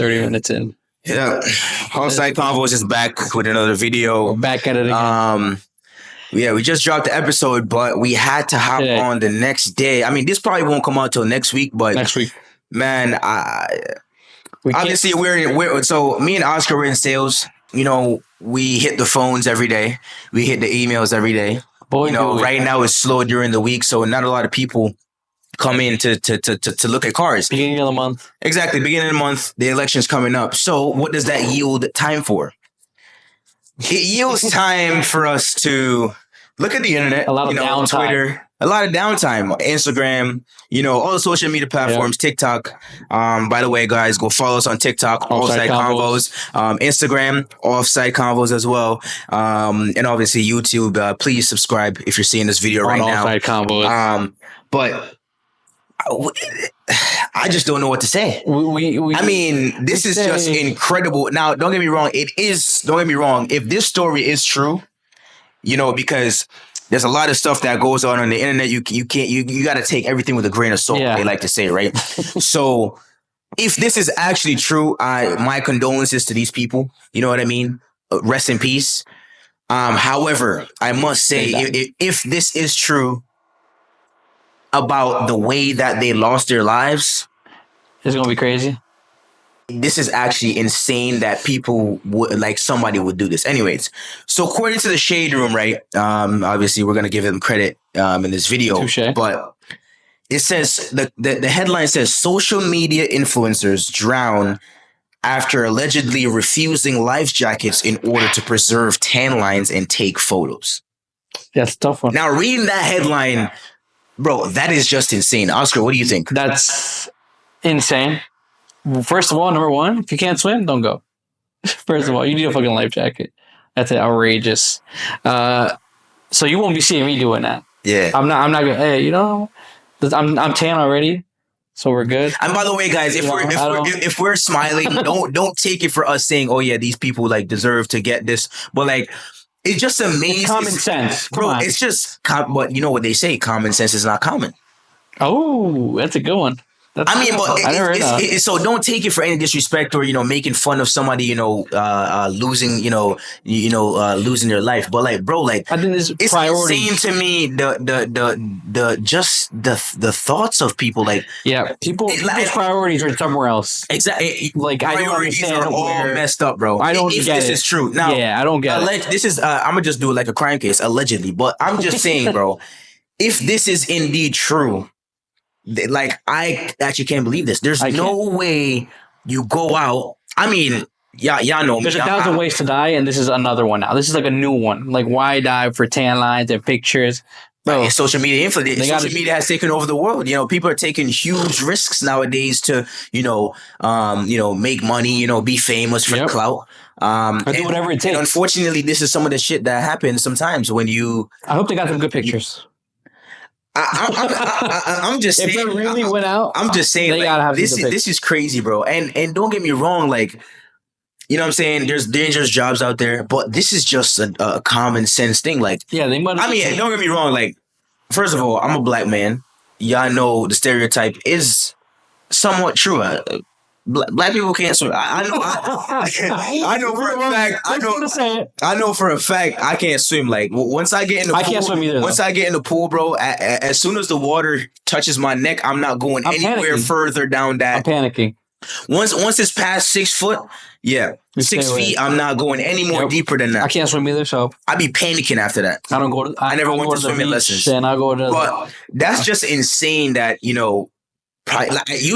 30 minutes in. Yeah. Offside Convos is back with another video. We're back at it again. Yeah, we just dropped the episode, but we had to hop on the next day. I mean, this probably won't come out till next week, but next week, man, obviously we're so me and Oscar were in sales. You know, we hit the phones every day. We hit the emails every day. Boy, right now it's slow during the week, so not a lot of people come in to look at cars. Beginning of the month. Exactly, beginning of the month. The election's coming up. So what does that yield time for? It yields time for us to look at the internet, a lot of downtime. Twitter, a lot of downtime, Instagram, all the social media platforms, TikTok. By the way, guys, go follow us on TikTok, Offside Convos, Instagram, Offside Convos as well, and obviously YouTube. Please subscribe if you're seeing this video right now. Offside Convos. But I just don't know what to say. I mean, this is just incredible. Now, don't get me wrong. Don't get me wrong. If this story is true, because there's a lot of stuff that goes on the internet. You got to take everything with a grain of salt. Yeah. They like to say, right? So if this is actually true, my condolences to these people. You know what I mean? Rest in peace. However, I must say, if this is true, about the way that they lost their lives, it's gonna be crazy. This is actually insane that people would somebody would do this. Anyways, so according to the Shade Room, right? Obviously we're gonna give them credit in this video. Touché. But it says the headline says social media influencers drown after allegedly refusing life jackets in order to preserve tan lines and take photos. That's a tough one. Now reading that headline, bro, that is just insane. Oscar, what do you think? That's insane. First of all, number one, if you can't swim, don't go. First of all, you need a fucking life jacket. That's outrageous. So you won't be seeing me doing that. Yeah. I'm not gonna, hey, I'm tan already, so we're good. And by the way, guys, if we're smiling, don't take it for us saying, oh yeah, these people deserve to get this. But it's just amazing. It's common sense. Bro, it's just, but you know what they say, common sense is not common. Oh, that's a good one. So don't take it for any disrespect or, making fun of somebody, losing, losing their life. But bro, I think this it's insane to me, the thoughts of people, people's priorities are somewhere else. Exactly. I don't understand are all messed up, bro. I don't get this is true. Now, I don't get it. This is, I'm gonna just do it like a crime case, allegedly. But I'm just saying, bro, if this is indeed true, I actually can't believe this. There's no way you go out. I mean, y'all know me. There's 1,000 ways to die, and this is another one now. This is a new one. Why die for tan lines and pictures? Bro, social media influence. Social media has taken over the world. People are taking huge risks nowadays to, make money, be famous for clout. Do whatever it takes. Unfortunately, this is some of the shit that happens sometimes when you. I hope they got some good pictures. I'm just saying. If they really went out, I'm just saying. They gotta have this is crazy, bro. And don't get me wrong, you know what I'm saying? There's dangerous jobs out there, but this is just a common sense thing. They might. I mean, don't get me wrong. First of all, I'm a black man. Y'all know the stereotype is somewhat true. Black people can't swim. I know for a fact. I know for a fact I can't swim. Once I get in the pool, I can't swim either. Once I get in the pool, bro, as soon as the water touches my neck, I'm not going anywhere further down that. I'm panicking. Once it's past 6 foot, 6 feet, I'm not going any more deeper than that. I can't swim either, so I be panicking after that. I don't go to. I never went to swimming lessons, and I go to. But that's just insane that you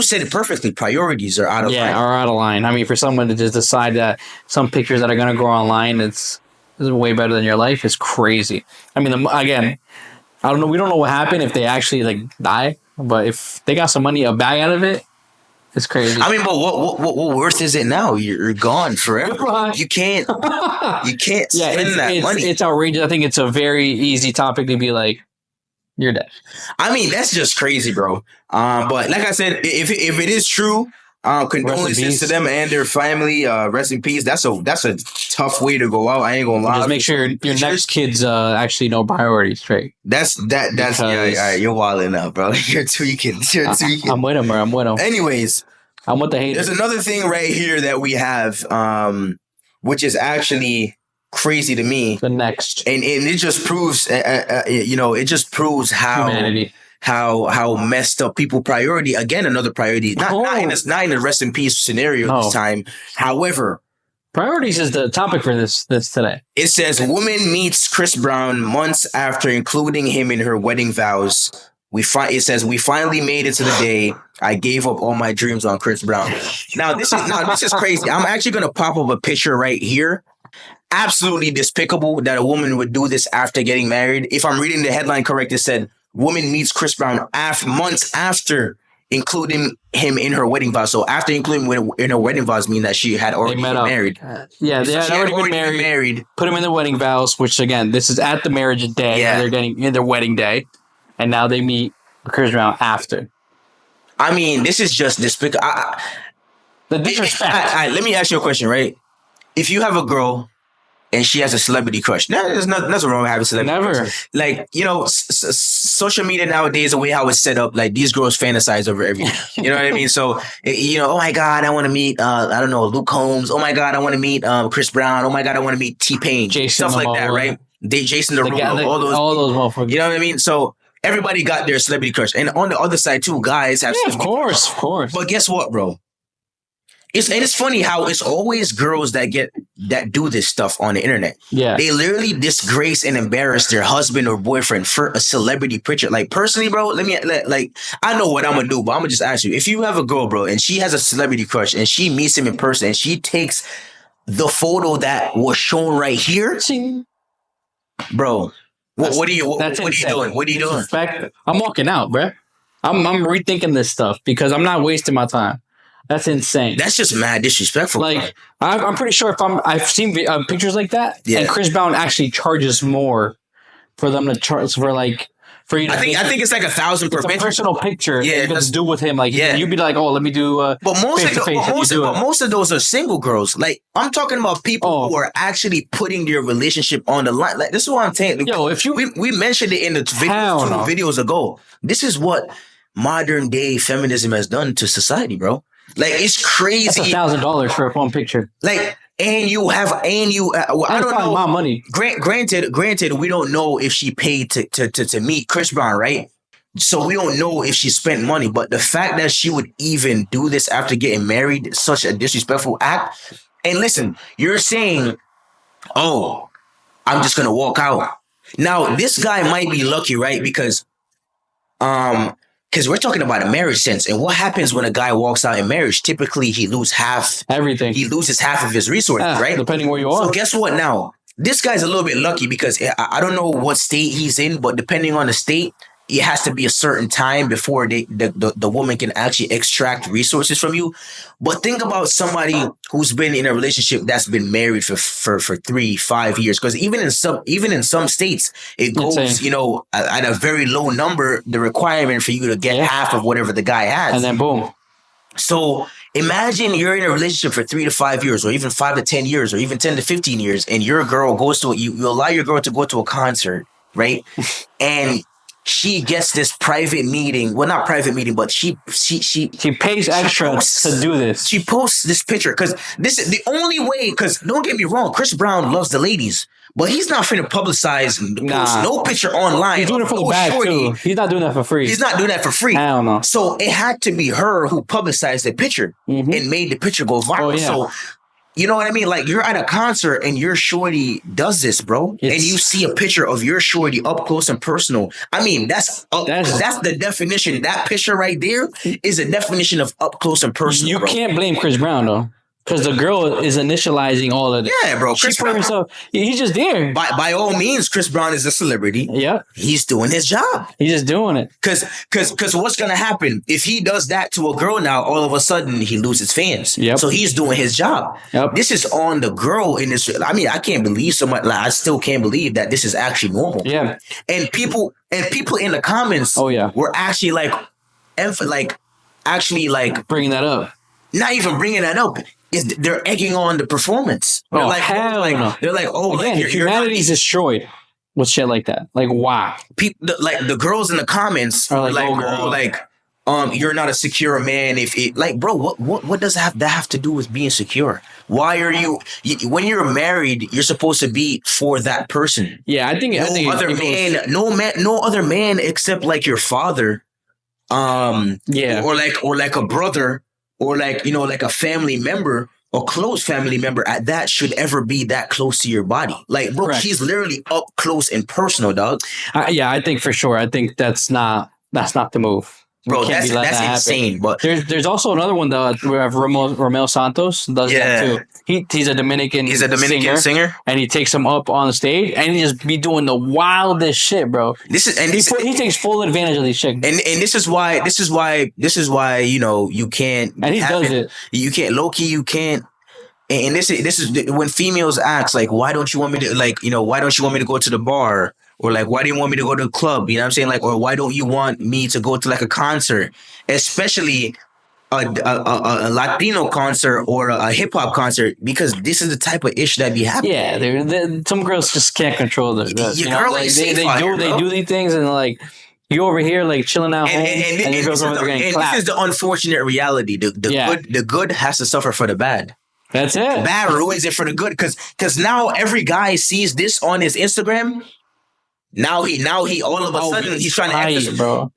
said it perfectly. Priorities are out of line. Are out of line. I mean, for someone to just decide that some pictures that are going to go online, it's way better than your life is crazy. I mean, again, I don't know. We don't know what happened if they actually die, but if they got some money, a bag out of it, it's crazy. I mean, but what worth is it now? You're gone forever. You can't spend that money. It's outrageous. I think it's a very easy topic to be you're dead. I mean, that's just crazy, bro. But like I said, if it is true, condolences to them and their family. Rest in peace. That's a tough way to go out. I ain't gonna lie. Just make sure your next kids actually know priorities straight. That's yeah, all right, you're wilding out, bro. You're tweaking. I'm with him, bro. I'm with him. Anyways, I'm with the haters. There's another thing right here that we have, which is actually crazy to me. The next. And it just proves, it just proves Humanity. how messed up people priority. Again, another priority. Not in a rest in peace scenario this time. However, priorities is the topic for this today. It says woman meets Chris Brown months after including him in her wedding vows. It says we finally made it to the day I gave up all my dreams on Chris Brown. Now this is crazy. I'm actually gonna pop up a picture right here. Absolutely despicable that a woman would do this after getting married. If I'm reading the headline correct, it said woman meets Chris Brown months after including him in her wedding vows. So after including him in her wedding vows mean that she had already been married. Yeah, they had already been married. Put him in the wedding vows, which again, this is at the marriage day. Yeah. They're getting in their wedding day. And now they meet Chris Brown after. I mean, this is just despicable. The disrespect. Let me ask you a question, right? If you have a girl and she has a celebrity crush, there's nothing wrong with having a celebrity crush. Like, social media nowadays, the way how it's set up, like these girls fantasize over everything. You know what I mean? So, oh my God, I want to meet, I don't know, Luke Combs. Oh my God, I want to meet Chris Brown. Oh my God, I want to meet T-Pain. Jason Stuff like that, right? Jason Derulo, all those motherfuckers. You know what I mean? So, everybody got their celebrity crush. And on the other side, too, guys have... Yeah, of course. But guess what, bro? It's funny how it's always girls that do this stuff on the internet. Yeah. They literally disgrace and embarrass their husband or boyfriend for a celebrity picture. Like, personally, bro, I know what I'm going to do, but I'm going to just ask you. If you have a girl, bro, and she has a celebrity crush and she meets him in person and she takes the photo that was shown right here, bro... What are you doing? What are you doing? I'm walking out, bro. I'm rethinking this stuff because I'm not wasting my time. That's insane. That's just mad disrespectful. Like, I'm pretty sure I've seen pictures like that, and Chris Brown actually charges more for them to charge for you. I think it's like 1,000 per picture. Personal picture. Yeah, to do with him. Like, you'd be like, oh, let me do. But most of those are single girls. Like, I'm talking about people who are actually putting their relationship on the line. Like, this is what I'm saying. Yo, if you we mentioned it in the videos ago. This is what modern day feminism has done to society, bro. Like, it's crazy. That's $1,000 for one picture. Like. I don't know. My money. Granted, we don't know if she paid to meet Chris Brown, right? So we don't know if she spent money. But the fact that she would even do this after getting married, such a disrespectful act. And listen, you're saying, "Oh, I'm just gonna walk out." Now, this guy might be lucky, right? Because we're talking about a marriage sense. And what happens when a guy walks out in marriage? Typically, he loses half. Everything. He loses half of his resources, right? Depending where you are. So guess what now? This guy's a little bit lucky because I don't know what state he's in, but depending on the state, it has to be a certain time before the woman can actually extract resources from you. But think about somebody who's been in a relationship that's been married for 3-5 years. Because even in some states, it goes, at a very low number, the requirement for you to get half of whatever the guy has. And then boom. So imagine you're in a relationship for 3 to 5 years, or even 5 to 10 years, or even 10 to 15 years, and your girl goes to you allow your girl to go to a concert, right? And she gets this private meeting. Well, not private meeting, but she pays extra to do this. She posts this picture because this is the only way. Because don't get me wrong, Chris Brown loves the ladies, but he's not finna publicize post no picture online. He's doing it for the bag too. He's not doing that for free. He's not doing that for free. I don't know. So it had to be her who publicized the picture and made the picture go viral. Oh, yeah. So. You know what I mean? Like, you're at a concert and your shorty does this, bro. And you see a picture of your shorty up close and personal. I mean, that's the definition. That picture right there is a definition of up close and personal. You can't blame Chris Brown, though. Because the girl is initializing all of it. Yeah, bro. Chris Brown herself. He's just there. By all means, Chris Brown is a celebrity. Yeah. He's doing his job. He's just doing it. Because what's going to happen? If he does that to a girl now, all of a sudden he loses fans. Yep. So he's doing his job. Yep. This is on the girl in this. I mean, I can't believe I still can't believe that this is actually normal. Yeah. And people in the comments were actually bringing that up. Not even bringing that up. They're egging on the performance. They're they're like, oh, again, humanity's destroyed with shit like that. Like, wow. People, the girls in the comments are like, oh, girl. you're not a secure man. If it like, bro, what does that have to do with being secure? Why are when you're married, you're supposed to be for that person. Yeah, I think No other man except like your father, or like a brother, or like like a family member, a close family member at that, should ever be that close to your body. Like, bro, Correct. she's literally up close and personal, dog. I think for sure. I think that's not the move. Bro, that's insane. But there's also another one though. We have Romeo Santos does that too. He's a Dominican. He's a Dominican singer, and he takes him up on the stage, and he just be doing the wildest shit, bro. He takes full advantage of these shit. And this is why you can't. And he does it. You can't, low key. You can't. And this is when females ask, like, why don't you want me to, like, why don't you want me to go to the bar? Or like, why do you want me to go to the club? You know what I'm saying? Like, or why don't you want me to go to like a concert? Especially a Latino concert or a hip hop concert, because this is the type of ish that be happening. Yeah, some girls just can't control they do these things, and like, you over here like chilling out home, and your girls over there getting clapped. This is the unfortunate reality. The good has to suffer for the bad. That's it. The bad ruins it for the good, because now every guy sees this on his Instagram. Now he all of a sudden he's trying to exercise, bro.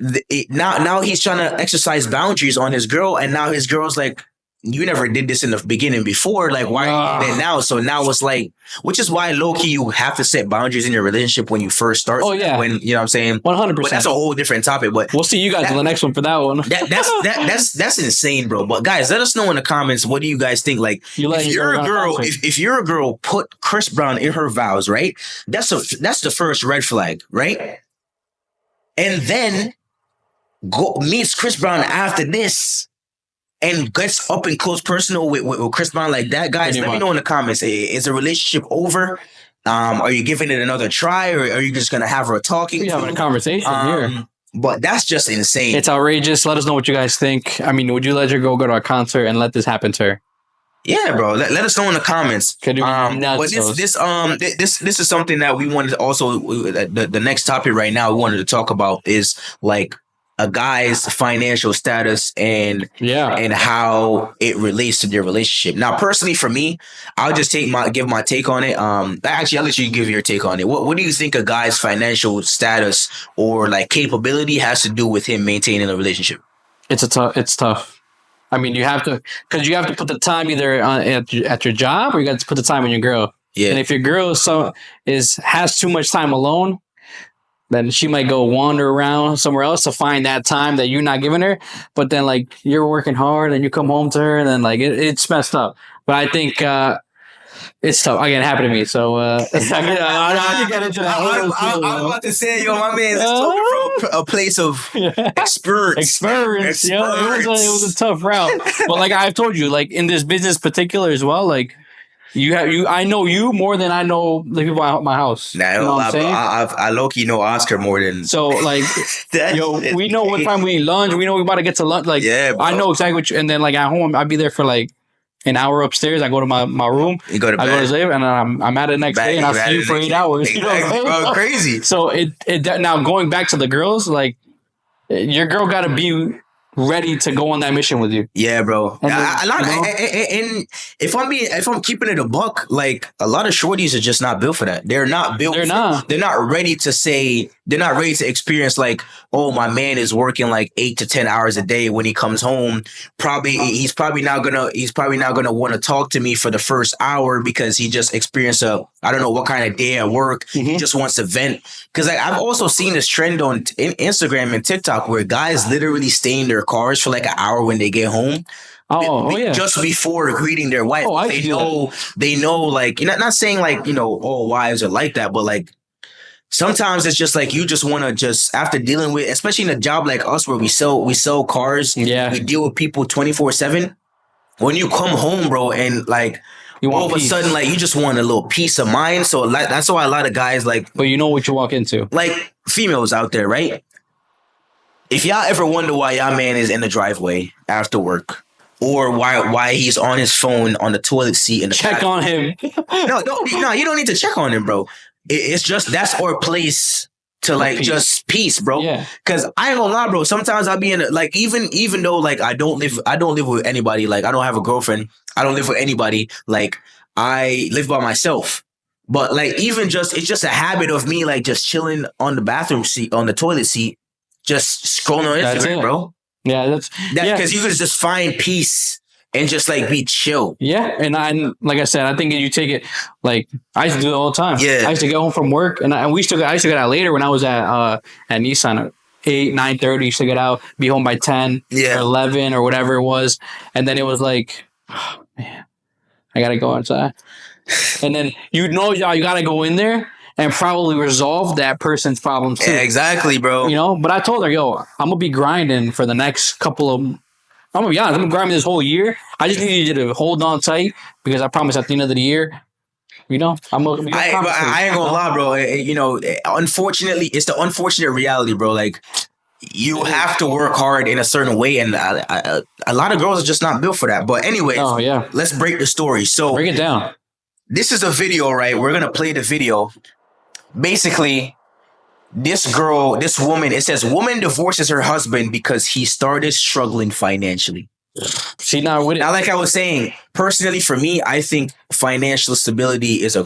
Now he's trying to exercise boundaries on his girl, and now his girl's like, you never did this in the beginning before. Like, why are you doing it now? So now it's like, which is why low key you have to set boundaries in your relationship when you first start. Oh yeah, when you know what I'm saying. 100%. But that's a whole different topic. But we'll see you guys on the next one for that one. That's insane, bro. But guys, let us know in the comments, what do you guys think? Like, if you're a girl, put Chris Brown in her vows, right? That's the first red flag, right? And then meets Chris Brown after this, and gets up and close personal with Chris Brown like that. Guys, let me know in the comments. Is the relationship over? Are you giving it another try, or are you just gonna have her talking? We're having a conversation here. But that's just insane. It's outrageous. Let us know what you guys think. I mean, would you let your girl go to a concert and let this happen to her? Yeah, bro. Let us know in the comments. But this is something that we wanted to also, the next topic right now we wanted to talk about is like a guy's financial status and how it relates to their relationship. Now, personally, for me, I'll just give my take on it. Actually, I'll let you give your take on it. What do you think a guy's financial status or like capability has to do with him maintaining a relationship? It's tough. I mean, you have to put the time either at your job, or you got to put the time on your girl. Yeah. And if your girl has too much time alone, then she might go wander around somewhere else to find that time that you're not giving her. But then, like, you're working hard and you come home to her, and then, like, it's messed up. But I think it's tough. Again, it happened to me. So, I can get into that. I'm about to say, my man is talking from a place of experience. Yeah, it was a tough route. But, like I've told you, like, in this business particular as well, like, I know you more than I know the people at my house. Nah, you know what I'm saying? I low-key know Oscar more than... So, like, we know what time we eat lunch. We know we're about to get to lunch. Like, yeah, I know exactly what and then, like, at home, I'd be there for, like, an hour upstairs. I go to my room. You go to bed. I go to sleep, and I'm at it next day, and I'll see you for 8 hours. Exactly. Bro, crazy. So, now going back to the girls, like, your girl got to be ready to go on that mission with you. Yeah, bro. And if I'm keeping it a buck, like, a lot of shorties are just not built for that. They're not built. They're not ready to say. They're not ready to experience, like, oh, my man is working like 8 to 10 hours a day. When he comes home, he's probably not gonna want to talk to me for the first hour because he just experienced I don't know what kind of day at work. Mm-hmm. He just wants to vent. Because I've also seen this trend on Instagram and TikTok where guys literally stay in their cars for like an hour when they get home. Yeah. Just before greeting their wife. They know, like, you're not saying, like, all wives are like that, but, like, sometimes it's just like you just want to just, after dealing with, especially in a job like us where we sell cars, we deal with people 24/7. When you come home, bro, and, like, all of a sudden, like, you just want a little peace of mind. So, like, that's why a lot of guys, like, but you know what you walk into, like, females out there, right? If y'all ever wonder why y'all man is in the driveway after work, or why he's on his phone on the toilet seat in the check on him. No, you don't need to check on him, bro. It's just that's our place to like peace. just peace, bro. Yeah. Cause I ain't gonna lie, bro. Sometimes I be in like even though like I don't live with anybody. Like I don't have a girlfriend. I don't live with anybody. Like I live by myself. But like even just it's just a habit of me like just chilling on the bathroom seat on the toilet seat, just scrolling on Instagram, bro. Yeah, that's because you could just find peace and just like be chill. Yeah, and like I said, I think you take it like I used to do it all the time. Yeah, I used to get home from work, and I used to get out later when I was at Nissan at 8, 9:30. Used to get out, be home by 10 or 11 or whatever it was, and then it was like, oh, man, I gotta go outside, and then you gotta go in there and probably resolve that person's problems too. Yeah, exactly, bro. You know, but I told her, yo, I'm gonna be grinding for the next couple of. I'm gonna be honest. I'm gonna grind this whole year. I just need you to hold on tight because I promise at the end of the year, you know, I ain't gonna lie, bro. You know, unfortunately, it's the unfortunate reality, bro. Like you have to work hard in a certain way, and a lot of girls are just not built for that. But anyways, let's break the story. So break it down. This is a video, right? We're gonna play the video. Basically, this woman, it says woman divorces her husband because he started struggling financially. See, now like I was saying, personally for me, I think financial stability is a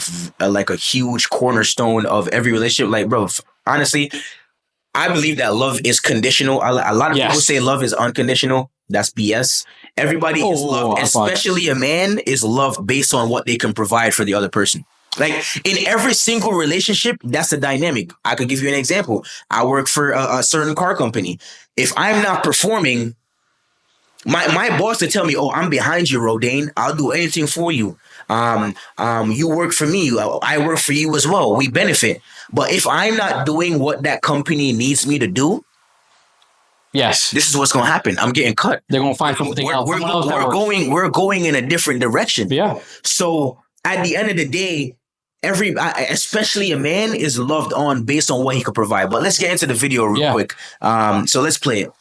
huge cornerstone of every relationship. Like, bro, honestly, I believe that love is conditional. A lot of people say love is unconditional. That's BS. Everybody is loved, especially a man is loved based on what they can provide for the other person. Like in every single relationship, that's the dynamic. I could give you an example. I work for a certain car company. If I'm not performing, my boss would tell me, "Oh, I'm behind you, Rodane. I'll do anything for you. You work for me. I work for you as well. We benefit. But if I'm not doing what that company needs me to do, this is what's gonna happen. I'm getting cut. They're gonna find something else. We're going in a different direction. Yeah. So at the end of the day, especially a man is loved on based on what he could provide. But let's get into the video real quick. So let's play it.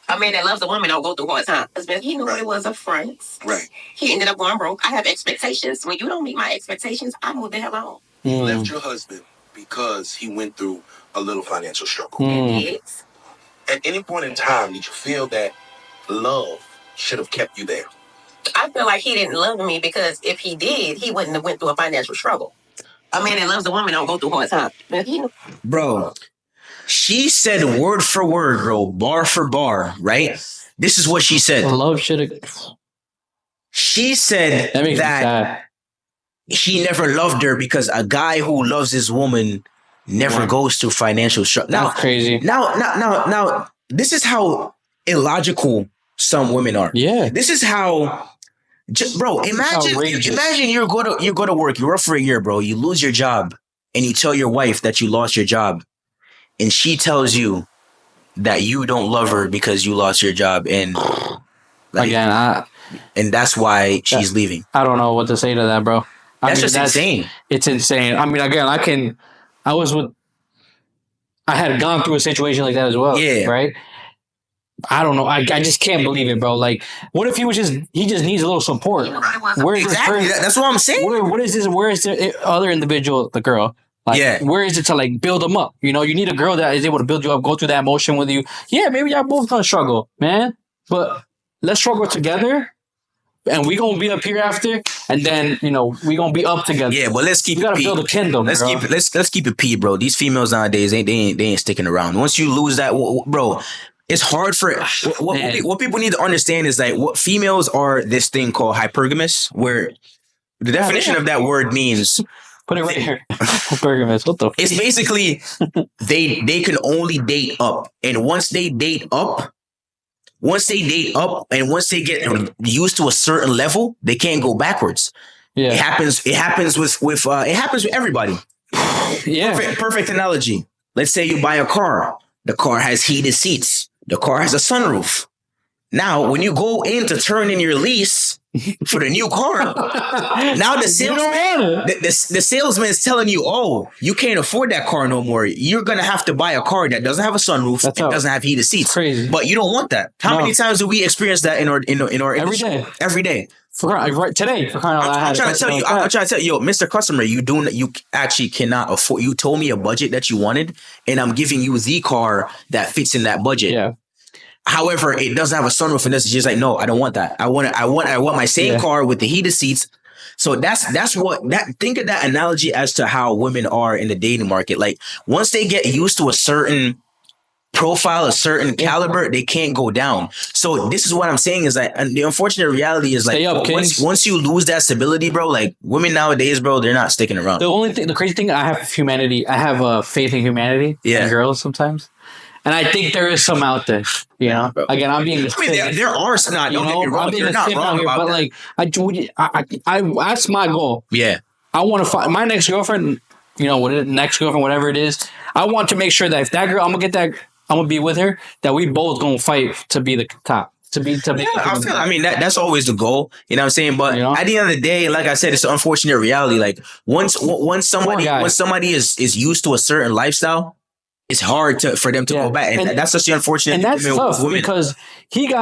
A man that loves a woman don't go through hard times. He knew it was a front. Right. He ended up going broke. I have expectations. When you don't meet my expectations, I move the hell on. You left your husband because he went through a little financial struggle. Yes. At any point in time, did you feel that love should have kept you there? I feel like he didn't love me because if he did, he wouldn't have went through a financial struggle. A man that loves a woman don't go through hard times. Bro, she said word for word, bro, bar for bar, right? This is what she said. Love should have. She said that he never loved her because a guy who loves his woman never goes through financial struggle. Now, that's crazy. Now, this is how illogical some women are. Yeah. This is how, bro. Imagine you go to work. You work for a year, bro. You lose your job, and you tell your wife that you lost your job, and she tells you that you don't love her because you lost your job, and and that's why she's leaving. I don't know what to say to that, bro. That's insane. It's insane. I mean, again, I had gone through a situation like that as well. Yeah. Right. I don't know. I just can't believe it, bro. Like, what if he just needs a little support? Exactly. That's what I'm saying. What is this? Where is the other individual, the girl? Like, where is it to like build them up? You know, you need a girl that is able to build you up, go through that emotion with you. Yeah, maybe y'all both gonna struggle, man. But let's struggle together. And we gonna be up here after, and then we gonna be up together. Yeah, but let's keep. You gotta build a kingdom. Let's keep it P, bro. These females nowadays they ain't sticking around. Once you lose that, bro, it's hard for what people need to understand is like what females are this thing called hypergamous, where the definition of that word means. Put it right here. Hypergamous. What the? It's basically they can only date up, and once they date up. Once they date up and once they get used to a certain level, they can't go backwards. Yeah, it happens with everybody. Yeah, perfect analogy. Let's say you buy a car. The car has heated seats. The car has a sunroof. Now, when you go in to turn in your lease for the new car, now the salesman, the salesman is telling you, oh, you can't afford that car no more. You're going to have to buy a car that doesn't have a sunroof and doesn't have heated seats. Crazy. But you don't want that. How many times do we experience that in our every day? Every day. Right today. I'm trying to tell you, yo, Mr. Customer, you actually cannot afford. You told me a budget that you wanted, and I'm giving you the car that fits in that budget. Yeah. However, it doesn't have a sunroof, and this is just like, no, I don't want that. I want my same car with the heated seats. So that's what think of that analogy as to how women are in the dating market. Like once they get used to a certain profile, a certain caliber, they can't go down. So this is what I'm saying is that, and the unfortunate reality is like once you lose that stability, bro, like women nowadays, bro, they're not sticking around. The crazy thing, I have humanity. I have faith in humanity. Yeah. And girls sometimes. And I think there is some out there, you know. Again, I'm being. There are some. Don't get me wrong. You're not wrong about that. But like, I that's my goal. Yeah, I want to find my next girlfriend. You know, whatever it is. I want to make sure that if that girl, I'm gonna be with her. That we both gonna fight to be the top. I mean that's always the goal. You know what I'm saying? But at the end of the day, like I said, it's an unfortunate reality. Like once somebody is used to a certain lifestyle, it's hard for them to go back, and that's just the unfortunate. And that's tough because he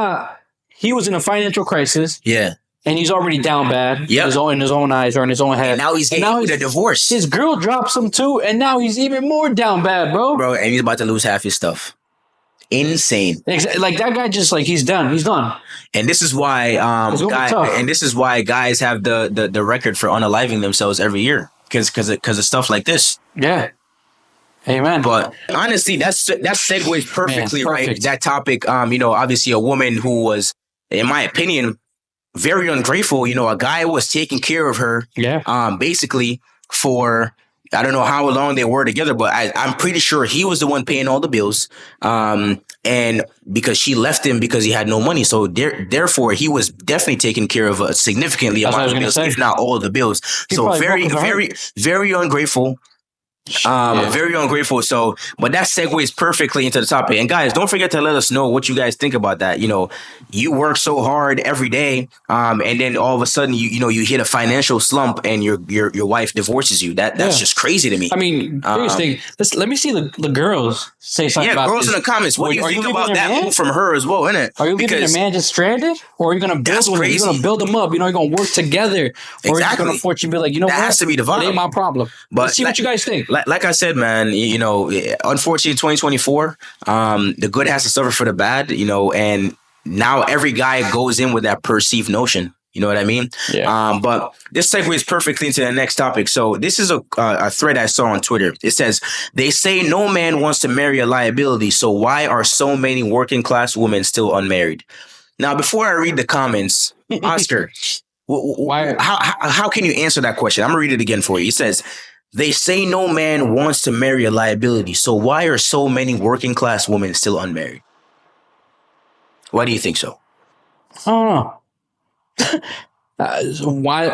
was in a financial crisis. Yeah, and he's already down bad. Yeah, in his own eyes or in his own head. And now he's getting a divorce. His girl drops him too, and now he's even more down bad, bro. Bro, and he's about to lose half his stuff. Insane. Like that guy, just like he's done. He's done. And this is why, guys have the record for unaliving themselves every year because of stuff like this. Yeah. Amen. But honestly, that segues perfectly, right? That topic, obviously a woman who was, in my opinion, very ungrateful. You know, a guy was taking care of her. Yeah. Basically for, I don't know how long they were together, but I'm pretty sure he was the one paying all the bills. And because she left him because he had no money. So therefore, he was definitely taking care of a significantly amount of bills, if not all of the bills. So very, very, very ungrateful. Very ungrateful. So, but that segues perfectly into the topic. And guys, don't forget to let us know what you guys think about that. You know, you work so hard every day, and then all of a sudden you hit a financial slump and your wife divorces you. That's just crazy to me. I mean, biggest thing. Let me see the girls say something. Yeah, girls in the comments. What do you think about that move from her as well? Isn't it? Are you leaving your man just stranded, or are you gonna build him? You're gonna build him up. You know, you're gonna work together, or you're gonna unfortunately be like, you know, that has to be the vibe. It ain't my problem. But let's see what you guys think. Like I said, man, you know, unfortunately, 2024, the good has to suffer for the bad, you know, and now every guy goes in with that perceived notion. You know what I mean? Yeah. But this segues perfectly into the next topic. So this is a thread I saw on Twitter. It says, they say no man wants to marry a liability. So why are so many working class women still unmarried? Now, before I read the comments, Oscar, why? How can you answer that question? I'm going to read it again for you. It says, they say no man wants to marry a liability. So why are so many working class women still unmarried? Why do you think so? I don't know. Why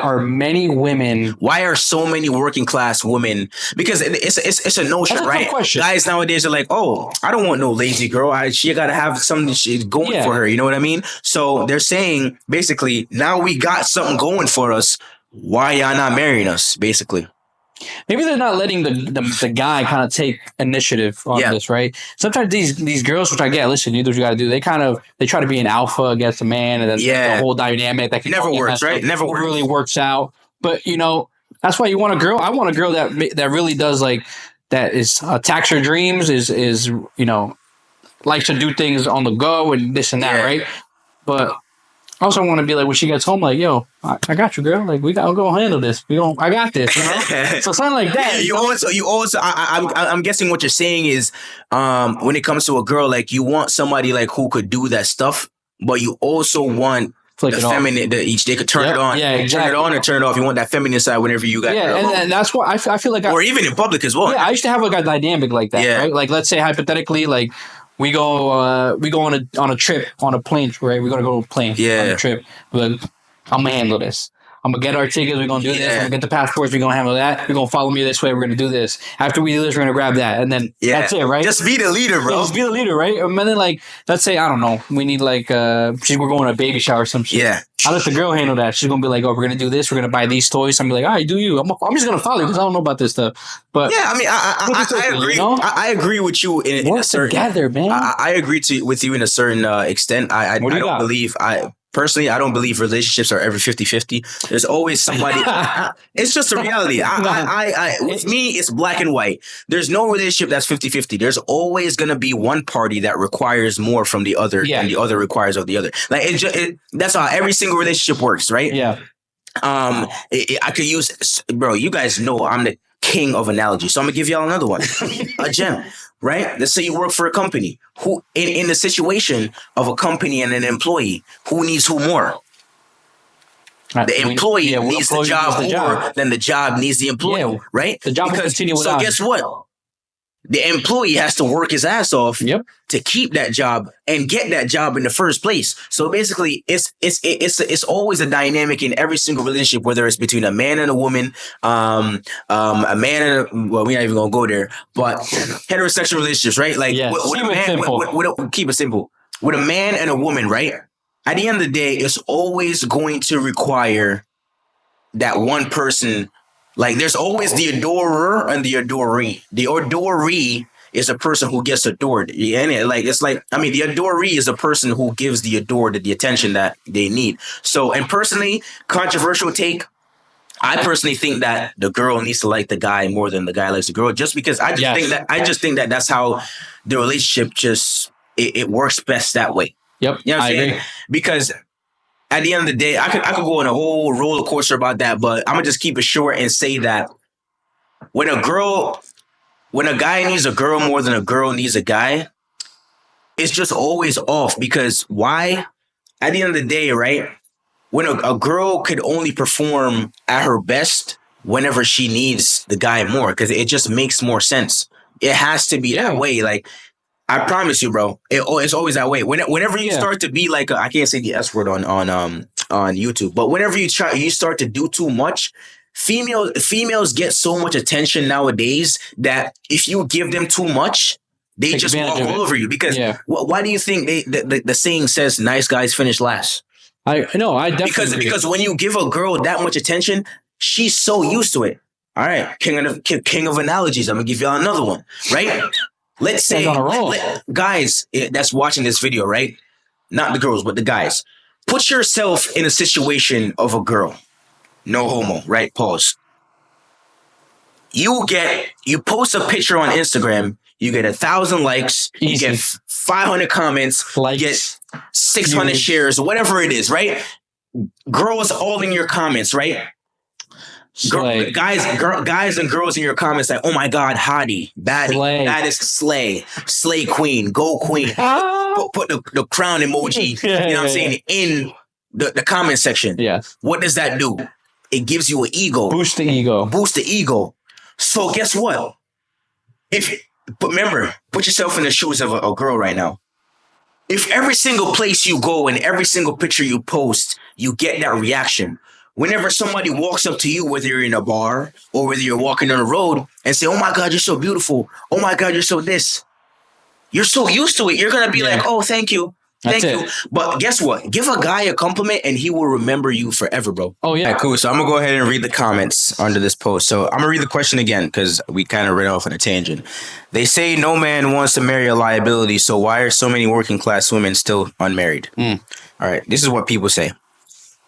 are so many working class women? Because it's a notion, right? Guys nowadays are like, oh, I don't want no lazy girl. She got to have something going for her. You know what I mean? So they're saying basically, now we got something going for us. Why y'all not marrying us? Basically. Maybe they're not letting the guy kind of take initiative on this, right? Sometimes these girls, which I get, listen, you do what you got to do. They try to be an alpha against a man, and then the whole dynamic that never works, right? Never really works out. But you know, that's why you want a girl. I want a girl that really does like that is attacks her dreams, is you know, likes to do things on the go and this and that, right? But I also want to be like, when she gets home, like, yo, I got you, girl. Like, I'll go handle this. I got this, you know? So something like that. You also, I'm guessing what you're saying is, when it comes to a girl, like, you want somebody like who could do that stuff, but you also want the feminine, they could turn it on. Yeah, exactly. Turn it on or turn it off. You want that feminine side whenever you got. Yeah, and that's why I feel like, or even in public as well. Yeah, I used to have like a dynamic like that, right? Like, let's say hypothetically, like, we go on a trip on a plane, right? We're gonna go on a plane on a trip. But I'm gonna handle this. I'm gonna get our tickets. We're gonna do this. We're gonna get the passports. We're gonna handle that. You're gonna follow me this way. We're gonna do this. After we do this, we're gonna grab that, and then that's it, right? Just be the leader, bro. Just be the leader, right? And then like, let's say I don't know, we need like we're going to a baby shower or some shit. Yeah. I'll let the girl handle that. She's gonna be like, oh, we're gonna do this. We're gonna buy these toys. I'm gonna be like, all right, do you? I'm just gonna follow you because I don't know about this stuff. But yeah, I mean, I agree. You know? I agree with you in a certain. Together, man. I agree with you in a certain extent. I don't believe Personally, I don't believe relationships are ever 50-50. There's always somebody. It's just a reality. With me, it's black and white. There's no relationship that's 50-50. There's always going to be one party that requires more from the other and the other requires of the other. Like that's how every single relationship works, right? Yeah. I could use, bro, you guys know I'm the king of analogy. So I'm going to give y'all another one. A gem. Right? Let's say you work for a company who in the situation of a company and an employee, who needs who more? The employee needs the job more than the job needs the employee, right? The job will continue without. So guess what? The employee has to work his ass off to keep that job and get that job in the first place. So basically, it's always a dynamic in every single relationship, whether it's between a man and a woman, a man and well, we're not even gonna go there, but heterosexual relationships, right? Like with a man, keep it simple. With a man and a woman, right? At the end of the day, it's always going to require that one person. Like, there's always the adorer and the adoree. The adoree is a person who gets adored. And the adoree is a person who gives the adored the attention that they need. So, and personally, controversial take, I personally think that the girl needs to like the guy more than the guy likes the girl, just because I just think that that's how the relationship it works best that way. Yep, you know what I'm saying? agree. Because at the end of the day, I could go on a whole roller coaster about that, but I'm gonna just keep it short and say that when a guy needs a girl more than a girl needs a guy, it's just always off. Because why? At the end of the day, right? When a girl could only perform at her best whenever she needs the guy more, because it just makes more sense. It has to be that way. Like, I promise you, bro. It's always that way. Whenever you start to be like, I can't say the S word on YouTube, but whenever you start to do too much, females get so much attention nowadays that if you give them too much, they just walk all over you. Because why do you think the saying says nice guys finish last? I know. I definitely because when you give a girl that much attention, she's so used to it. All right, king of analogies. I'm gonna give y'all another one, right? Let's say, guys that's watching this video, right? Not the girls, but the guys. Put yourself in a situation of a girl. No homo, right? Pause. You post a picture on Instagram, you get 1,000 likes, you get 500 comments, you get 600 shares, whatever it is, right? Girls all in your comments, right? Guys and girls in your comments like, oh my god, hottie, baddie, that is slay queen, go queen. Put the crown emoji, you know what I'm saying, in the comment section. Yes. What does that do? It gives you an ego. Boost the ego. So guess what? Remember, put yourself in the shoes of a girl right now. If every single place you go and every single picture you post, you get that reaction. Whenever somebody walks up to you, whether you're in a bar or whether you're walking on the road and say, oh my God, you're so beautiful. Oh my God, you're so this. You're so used to it. You're going to be like, oh, thank you. Thank you. But guess what? Give a guy a compliment and he will remember you forever, bro. Oh, yeah. All right, cool. So I'm going to go ahead and read the comments under this post. So I'm going to read the question again because we kind of ran off on a tangent. They say no man wants to marry a liability. So why are so many working class women still unmarried? All right. This is what people say.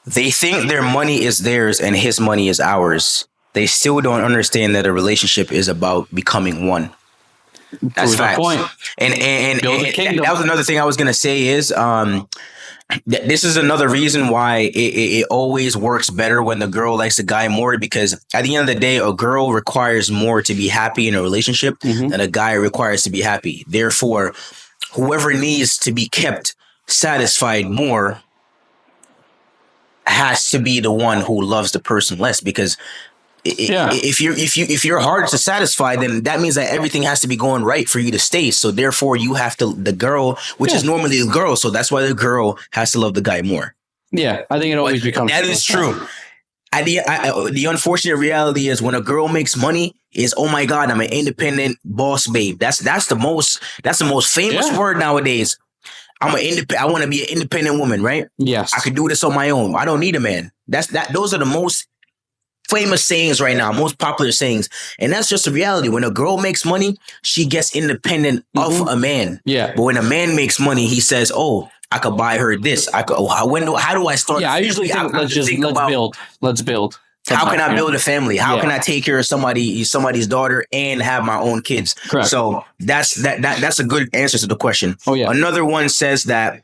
They think their money is theirs and his money is ours. They still don't understand that a relationship is about becoming one. That's facts. Point. And that was another thing I was going to say is this is another reason why it always works better when the girl likes the guy more, because at the end of the day, a girl requires more to be happy in a relationship than a guy requires to be happy. Therefore, whoever needs to be kept satisfied more has to be the one who loves the person less, because if you're hard to satisfy, then that means that everything has to be going right for you to stay. So therefore, you have to, the girl, which is normally the girl, so that's why the girl has to love the guy more. Yeah, I think it always becomes that is true. The unfortunate reality is when a girl makes money is, oh my God, I'm an independent boss babe. That's the most famous word nowadays. I want to be an independent woman, right? Yes. I could do this on my own. I don't need a man. Those are the most famous sayings right now, most popular sayings. And that's just the reality. When a girl makes money, she gets independent of a man. Yeah. But when a man makes money, he says, oh, I could buy her this. How do I start? Yeah, I usually think let's build. How can I build a family? How can I take care of somebody's daughter and have my own kids? Correct. So that's a good answer to the question. Oh yeah. Another one says that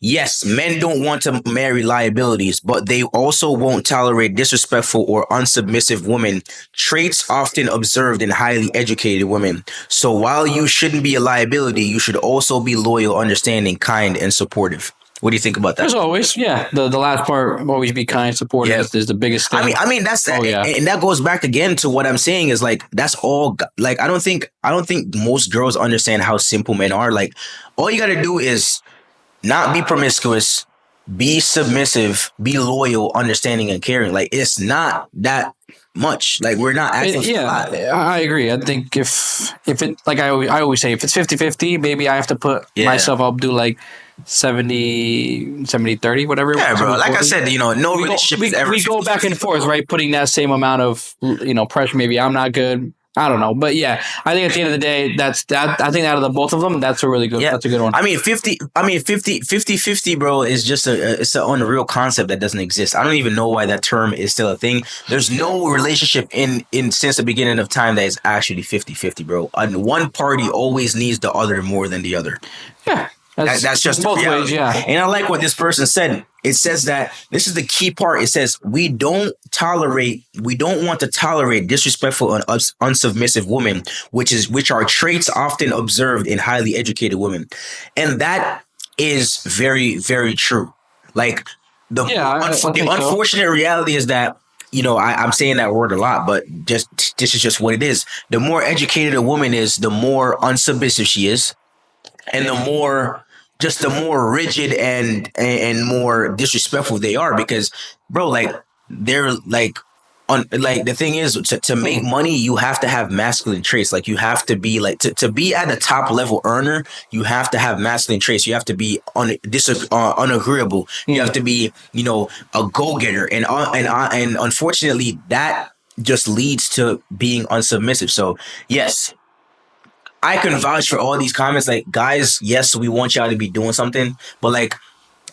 yes, men don't want to marry liabilities, but they also won't tolerate disrespectful or unsubmissive women, traits often observed in highly educated women. So while you shouldn't be a liability, you should also be loyal, understanding, kind, and supportive. What do you think about that? As always, yeah. The last part, always be kind, supportive is the biggest thing. I mean that's and that goes back again to what I'm saying is like that's all. Like I don't think most girls understand how simple men are. Like all you got to do is not be promiscuous, be submissive, be loyal, understanding, and caring. Like it's not that much. Like we're not asking for a lot. I agree. I think if it, like I always say, if it's 50-50, maybe I have to put myself up, do like 70-30, whatever. Yeah, bro. Like I said, no relationship is ever. We go back and forth, right? Putting that same amount of pressure. Maybe I'm not good. I don't know, but yeah, I think at the end of the day, that's that. I think out of the both of them, that's a really good. Yeah. That's a good one. 50-50, bro, is just it's an unreal concept that doesn't exist. I don't even know why that term is still a thing. There's no relationship in since the beginning of time that is actually 50-50, bro. And one party always needs the other more than the other. Yeah. That's just both ways, yeah. And I like what this person said. It says that this is the key part. It says we don't want to tolerate disrespectful and unsubmissive women, which are traits often observed in highly educated women, and that is very, very true. Like the unfortunate reality is that I'm saying that word a lot, but this is just what it is. The more educated a woman is, the more unsubmissive she is. And the more rigid and more disrespectful they are, because bro, like they're like the thing is to make money, you have to have masculine traits. Like you have to be like to be at the top level earner, you have to have masculine traits. You have to be unagreeable. You have to be a go-getter, and unfortunately that just leads to being unsubmissive. So yes, I can vouch for all these comments. Like, guys, yes, we want y'all to be doing something, but like,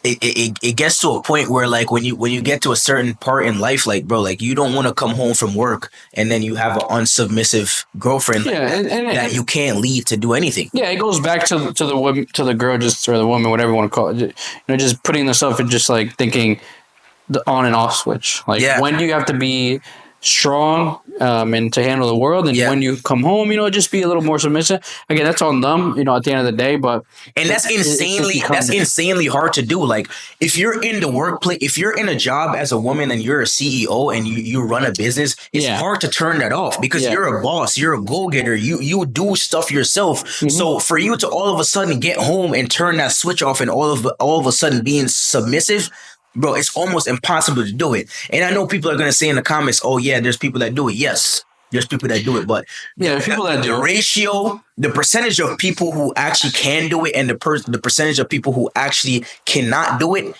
it gets to a point where like when you get to a certain part in life, like bro, like you don't want to come home from work and then you have an unsubmissive girlfriend that you can't lead to do anything. Yeah, it goes back to the woman, to the girl, or the woman, whatever you want to call it. Just putting herself in, just like thinking the on and off switch. Like when do you have to be strong and to handle the world, and when you come home, just be a little more submissive. Again, that's on them, at the end of the day. But that's insanely hard to do. Like if you're in the workplace, if you're in a job as a woman and you're a CEO and you run a business, it's hard to turn that off because you're a boss, you're a go-getter, you do stuff yourself. Mm-hmm. So for you to all of a sudden get home and turn that switch off and all of a sudden being submissive, bro, it's almost impossible to do it. And I know people are going to say in the comments, oh, yeah, there's people that do it. Yes, there's people that do it. But there's people that do it. The ratio, the percentage of people who actually can do it and the percentage of people who actually cannot do it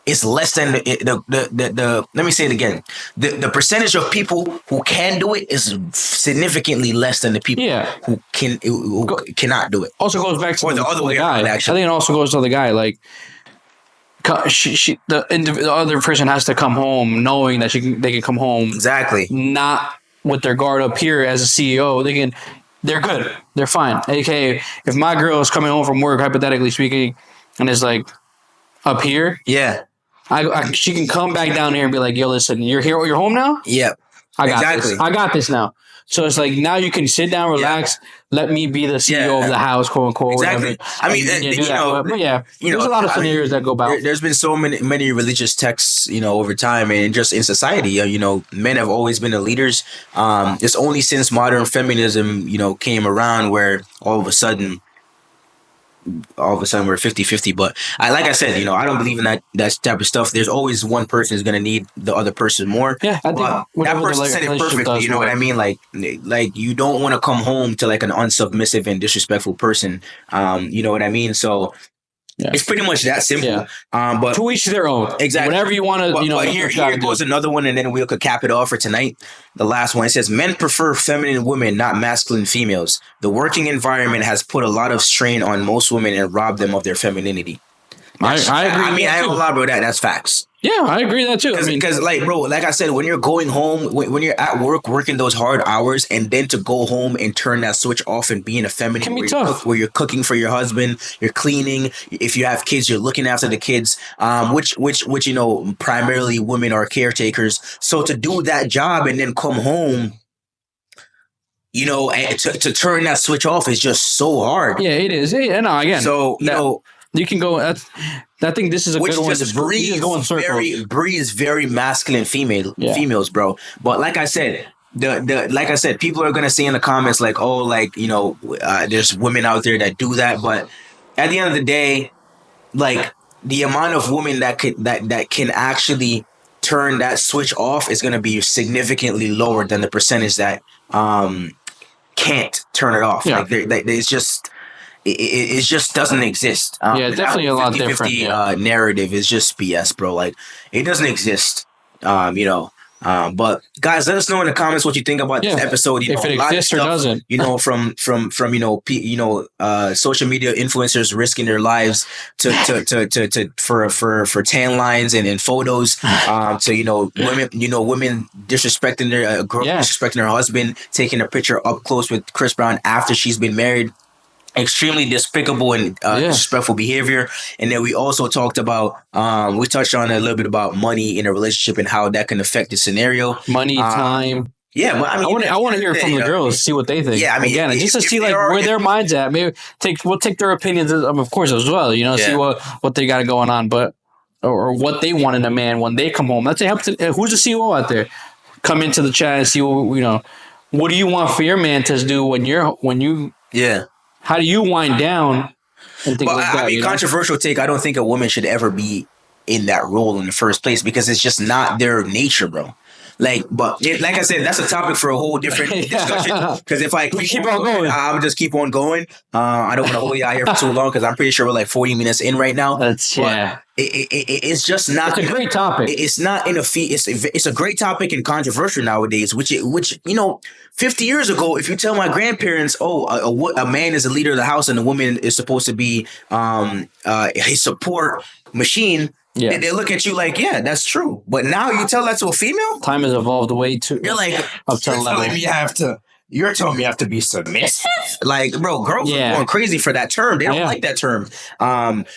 is less than the let me say it again. The percentage of people who can do it is significantly less than the people who cannot do it. Also goes back to the other way around, actually. I think it also goes to the guy, like, the other person has to come home knowing that they can come home not with their guard up here as a CEO. They're good, they're fine. Okay, if my girl is coming home from work, hypothetically speaking, and is like up here, she can come back down here and be like, yo, listen, you're here, you're home now. I got this now. So it's like now you can sit down, relax. Let me be the CEO of the house, quote unquote. Exactly. I mean, there's a lot of scenarios that go about. There's been so many religious texts, over time, and just in society, men have always been the leaders. It's only since modern feminism, came around where all of a sudden, all of a sudden we're 50-50. But like I said, you know, I don't believe in that type of stuff. There's always one person is gonna need the other person more. Yeah, I think But whatever that person the said it relationship perfectly. does You know what work. I mean? Like you don't want to come home to like an unsubmissive and disrespectful person. You know what I mean? So Yeah. it's pretty much that simple. Yeah. But To each their own. exactly. Whatever you want to, you know. But here goes another one, and then we could cap it off for tonight. The last one, it says, men prefer feminine women, not masculine females. The working environment has put a lot of strain on most women and robbed them of their femininity. I agree. I mean, I ain't gonna lie, bro. That's facts. Yeah, I agree with that too. Because, like, bro, like I said, when you're going home, when you're at work, working those hard hours, and then to go home and turn that switch off and being a feminine, can be tough. Where you're cooking for your husband, you're cleaning. If you have kids, you're looking after the kids. Which you know, primarily women are caretakers. So to do that job and then come home, you know, and to turn that switch off is just so hard. Yeah, it is. Yeah, no, again. So you know. You can go. I think this is a good one. Just breeds very masculine females, bro. But like I said, people are gonna say in the comments like, oh, like, you know, there's women out there that do that. But at the end of the day, like, the amount of women that can actually turn that switch off is gonna be significantly lower than the percentage that can't turn it off. Yeah. Like, it's just. It just doesn't exist. Yeah, definitely a lot different. Narrative is just BS, bro. Like, it doesn't exist. You know. But guys, let us know in the comments what you think about this episode. You if know, it exists or doesn't. You know, from you know, social media influencers risking their lives for tan lines and photos. To, you know, women disrespecting their girl disrespecting her husband, taking a picture up close with Chris Brown after she's been married. Extremely despicable and disrespectful behavior. And then we also talked about, we touched on a little bit about money in a relationship and how that can affect the scenario. Money, time. Yeah, but I mean, I want to hear from the girls, see what they think. Yeah, I mean, again, just to see like where their mind's at. Maybe we'll take their opinions, of course, as well. You know, see what they got going on, but or what they want in a man when they come home. Let's say, who's the CEO out there? Come into the chat and see what, you know. What do you want for your man to do when you How do you wind down and things like that? I mean, controversial take. I don't think a woman should ever be in that role in the first place because it's just not their nature, bro. Like, but like I said, that's a topic for a whole different discussion. Because if I keep on going, I'm just keep on going. I don't want to hold you out here for too long because I'm pretty sure we're like 40 minutes in right now. It's just not. It's a great topic. It's not in a fee. It's a great topic and controversial nowadays. Which you know, 50 years ago, if you tell my grandparents, a man is the leader of the house and a woman is supposed to be his support machine. Yeah. They look at you like, yeah, that's true. But now you tell that to a female? Time has evolved way too. You're like, you're telling me I have to be submissive? Like, bro, girls are going crazy for that term. They don't like that term.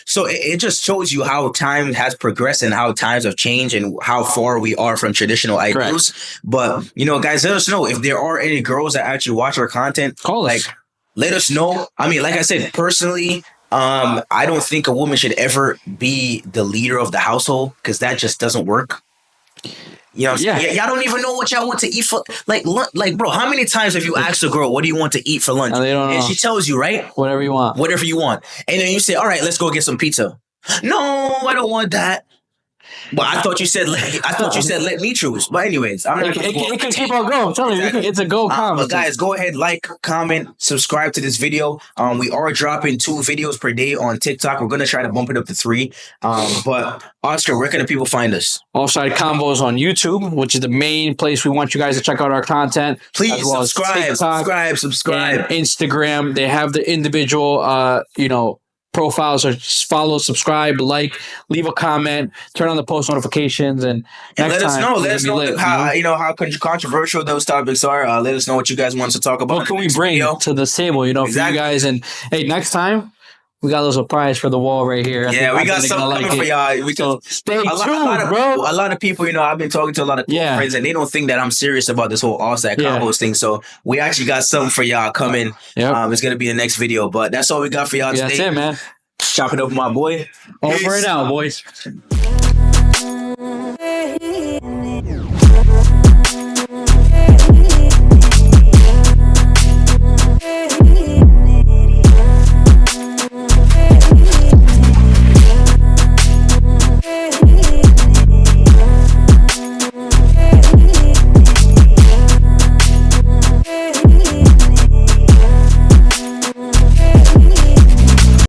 So it just shows you how time has progressed and how times have changed and how far we are from traditional ideals. Correct. But, you know, guys, let us know if there are any girls that actually watch our content. Call us. Like, let us know. I mean, like I said, personally, I don't think a woman should ever be the leader of the household because that just doesn't work. You know what I'm saying? Y'all don't even know what y'all want to eat for like bro, how many times have you asked a girl, what do you want to eat for lunch? And they don't know. And she tells you, right? Whatever you want. And then you say, all right, let's go get some pizza. No, I don't want that. Well, I thought you said let me choose. But anyways, it can keep on going. Tell me, it's a go comment. But guys, go ahead, like, comment, subscribe to this video. We are dropping 2 videos per day on TikTok. We're gonna try to bump it up to 3. But Oscar, where can the people find us? Offside Convos on YouTube, which is the main place we want you guys to check out our content. Please subscribe, subscribe. And Instagram, they have the individual, profiles, or follow, subscribe, like, leave a comment, turn on the post notifications, and let us know how controversial those topics are. Let us know what you guys want us to talk about. What can we bring to the table, for you guys? And hey, next time we got a little surprise for the wall right here. We got something coming for y'all. Stay tuned, bro. A lot of people, I've been talking to a lot of friends, and they don't think that I'm serious about this whole Offside Convos thing. So we actually got something for y'all coming. Yep. It's gonna be the next video, but that's all we got for y'all today. That's it, man. Chop it up with my boy. Over and out, boys.